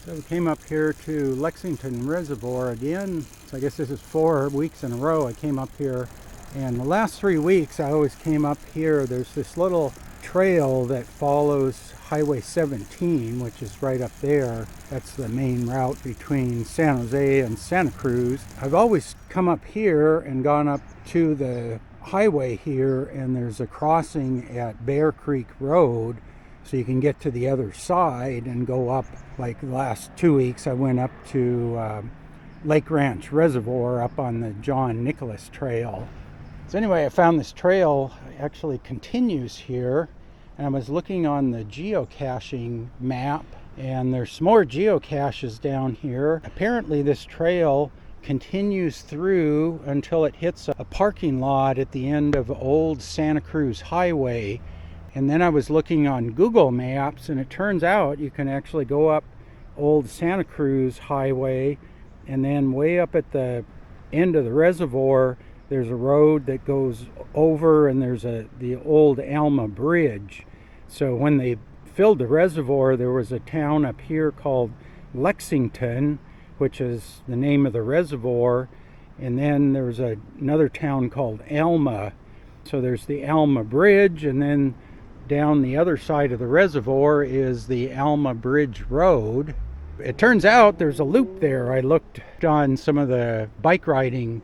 So we came up here to Lexington Reservoir again. So I guess this is 4 weeks in a row I came up here. And the last 3 weeks I always came up here. There's this little trail that follows Highway 17, which is right up there. That's the main route between San Jose and Santa Cruz. I've always come up here and gone up to the highway here, and there's a crossing at Bear Creek Road, so you can get to the other side and go up. Like the last 2 weeks I went up to Lake Ranch Reservoir up on the John Nicholas Trail. So anyway, I found this trail actually continues here, and I was looking on the geocaching map, and there's some more geocaches down here. Apparently this trail continues through until it hits a parking lot at the end of Old Santa Cruz Highway. And then I was looking on Google Maps, and it turns out you can actually go up Old Santa Cruz Highway, and then way up at the end of the reservoir there's a road that goes over, and there's the old Alma Bridge. So when they filled the reservoir, there was a town up here called Lexington, which is the name of the reservoir, and then there's another town called Alma. So there's the Alma Bridge, and then down the other side of the reservoir is the Alma Bridge Road. It turns out there's a loop there. I looked on some of the bike riding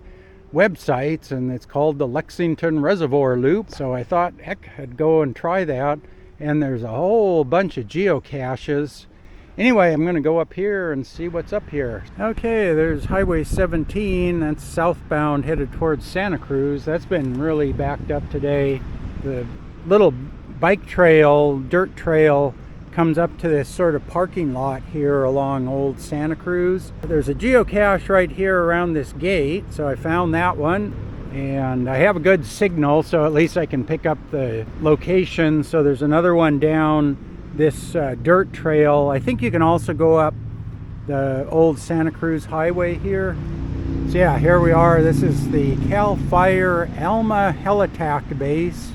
websites, and it's called the Lexington Reservoir Loop. So I thought, heck, I'd go and try that. And there's a whole bunch of geocaches. Anyway, I'm going to go up here and see what's up here. Okay, there's Highway 17. That's southbound headed towards Santa Cruz. That's been really backed up today. The little bike trail, dirt trail, comes up to this sort of parking lot here along Old Santa Cruz. There's a geocache right here around this gate, so I found that one, and I have a good signal, so at least I can pick up the location. So there's another one down this dirt trail. I think you can also go up the Old Santa Cruz Highway here. So yeah, here we are. This is the CalFire Alma Helitack base.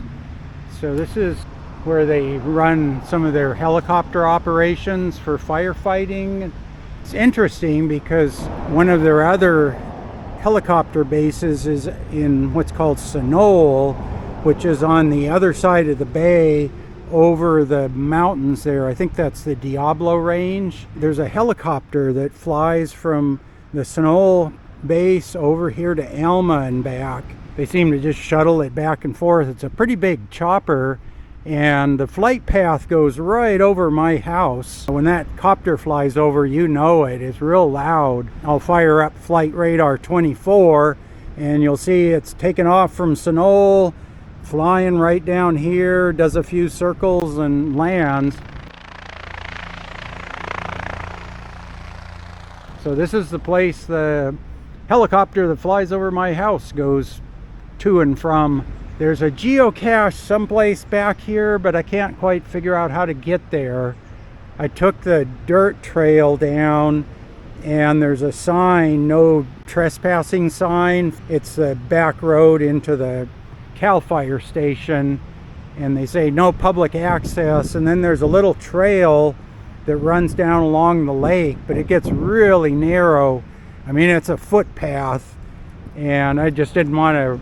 So this is where they run some of their helicopter operations for firefighting. It's interesting because one of their other helicopter bases is in what's called Sonol, which is on the other side of the bay over the mountains there. I think that's the Diablo Range. There's a helicopter that flies from the Sonol base over here to Alma and back. They seem to just shuttle it back and forth. It's a pretty big chopper, and the flight path goes right over my house. When that copter flies over, you know it. It's real loud. I'll fire up Flight Radar 24, and you'll see it's taken off from Sonol, flying right down here, does a few circles, and lands. So this is the place the helicopter that flies over my house goes to and from. There's a geocache someplace back here, but I can't quite figure out how to get there. I took the dirt trail down, and there's a sign, no trespassing sign. It's the back road into the CalFire station, and they say no public access. And then there's a little trail that runs down along the lake, but it gets really narrow. I mean, it's a footpath, and I just didn't want to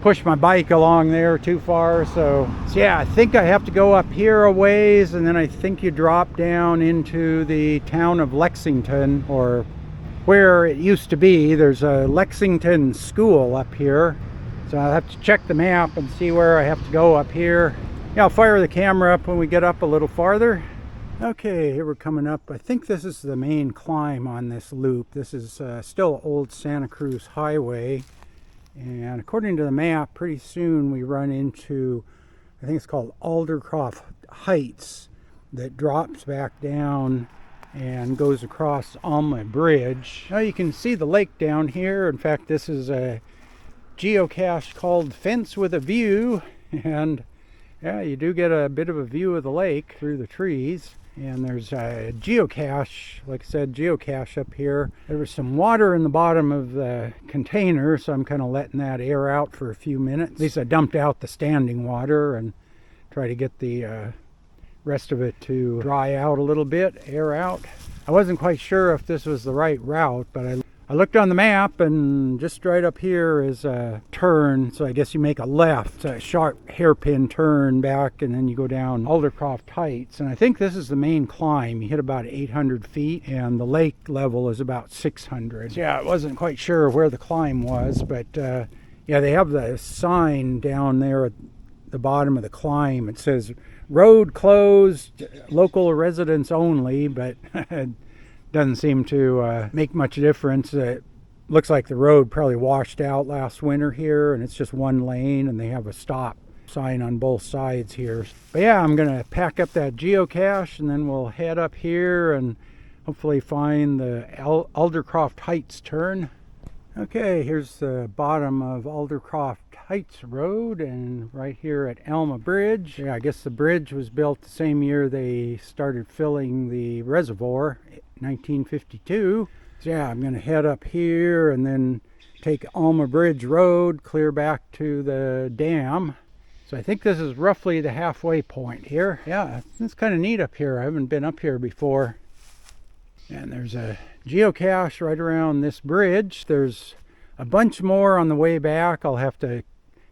push my bike along there too far. So yeah, I think I have to go up here a ways, and then I think you drop down into the town of Lexington, or where it used to be. There's a Lexington school up here, so I'll have to check the map and see where I have to go up here. Yeah, I'll fire the camera up when we get up a little farther. Okay, here we're coming up. I think this is the main climb on this loop. This is still Old Santa Cruz Highway. And according to the map, pretty soon we run into, I think it's called Aldercroft Heights, that drops back down and goes across Alma Bridge. Now you can see the lake down here. In fact, this is a geocache called Fence with a View. And yeah, you do get a bit of a view of the lake through the trees. And there's a geocache, like I said, geocache up here. There was some water in the bottom of the container, so I'm kind of letting that air out for a few minutes. At least I dumped out the standing water and try to get the rest of it to dry out a little bit, air out. I wasn't quite sure if this was the right route, but I looked on the map, and just right up here is a turn, so I guess you make a left. It's a sharp hairpin turn back, and then you go down Aldercroft Heights. And I think this is the main climb. You hit about 800 feet, and the lake level is about 600. So yeah, I wasn't quite sure where the climb was, but yeah, they have the sign down there at the bottom of the climb. It says, road closed, local residents only, but doesn't seem to make much difference. It looks like the road probably washed out last winter here, and it's just one lane, and they have a stop sign on both sides here. But yeah, I'm gonna pack up that geocache, and then we'll head up here and hopefully find the Aldercroft Heights turn. Okay, here's the bottom of Aldercroft Heights Road, and right here at Alma Bridge. Yeah, I guess the bridge was built the same year they started filling the reservoir, 1952. So yeah, I'm gonna head up here and then take Alma Bridge Road clear back to the dam. So I think this is roughly the halfway point here. Yeah, it's kind of neat up here. I haven't been up here before. And there's a geocache right around this bridge. There's a bunch more on the way back. I'll have to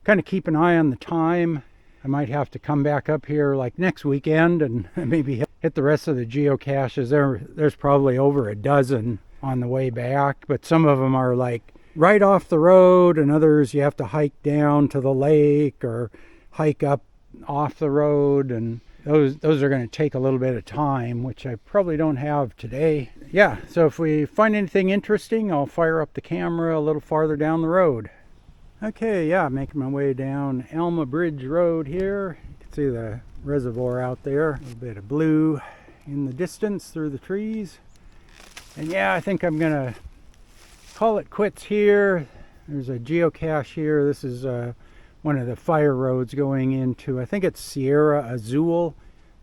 kind of keep an eye on the time. I might have to come back up here like next weekend and maybe hit the rest of the geocaches. There's probably over a dozen on the way back, but some of them are like right off the road, and others you have to hike down to the lake or hike up off the road, and those are going to take a little bit of time, which I probably don't have today. Yeah, so if we find anything interesting, I'll fire up the camera a little farther down the road. Okay, yeah, making my way down Alma Bridge Road here. You can see the reservoir out there. A little bit of blue in the distance through the trees. And yeah, I think I'm gonna call it quits here. There's a geocache here. This is one of the fire roads going into, I think it's Sierra Azul.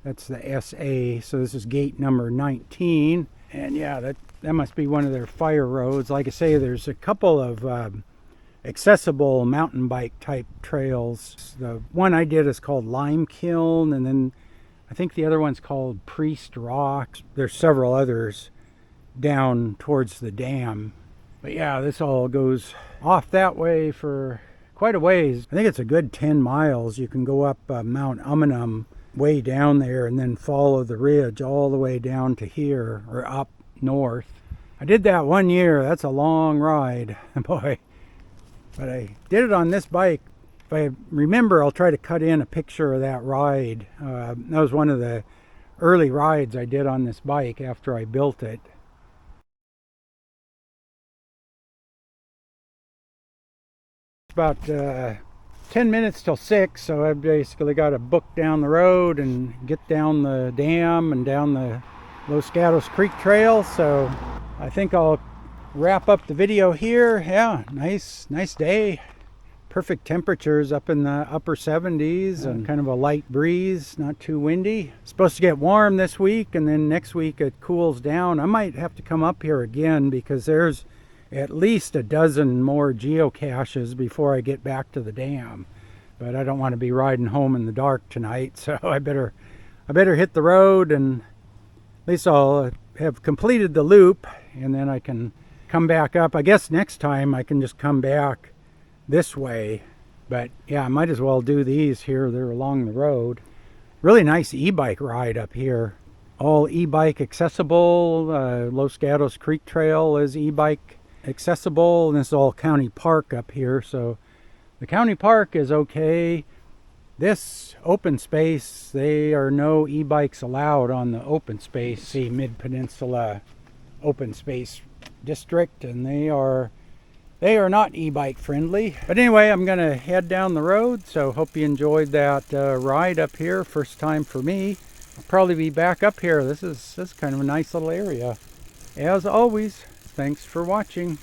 That's the SA. So this is gate number 19. And yeah, that must be one of their fire roads. Like I say, there's a couple of accessible mountain bike type trails. The one I did is called Lime Kiln, and then I think the other one's called Priest Rock. There's several others down towards the dam. But yeah, this all goes off that way for quite a ways. I think it's a good 10 miles. You can go up Mount Umanum way down there and then follow the ridge all the way down to here, or up north. I did that one year. That's a long ride. Boy. But I did it on this bike. If I remember, I'll try to cut in a picture of that ride. That was one of the early rides I did on this bike after I built it. It's about 10 minutes till 6, so I've basically got to book down the road and get down the dam and down the Los Gatos Creek Trail. So I think I'll wrap up the video here. Yeah, nice day. Perfect temperatures up in the upper 70s and kind of a light breeze, not too windy. It's supposed to get warm this week, and then next week it cools down. I might have to come up here again because there's at least a dozen more geocaches before I get back to the dam. But I don't want to be riding home in the dark tonight, so I better hit the road, and at least I'll have completed the loop, and then I can come back up. I guess next time I can just come back this way. But yeah, I might as well do these here. They're along the road. Really nice e-bike ride up here. All e-bike accessible. Los Gatos Creek Trail is e-bike accessible, and this is all county park up here, so the county park is okay. This open space, there are no e-bikes allowed on the open space, the Mid-Peninsula Open Space District, and they are not e-bike friendly. But anyway, I'm gonna head down the road, so hope you enjoyed that ride up here. First time for me. I'll probably be back up here. This is kind of a nice little area. As always, thanks for watching.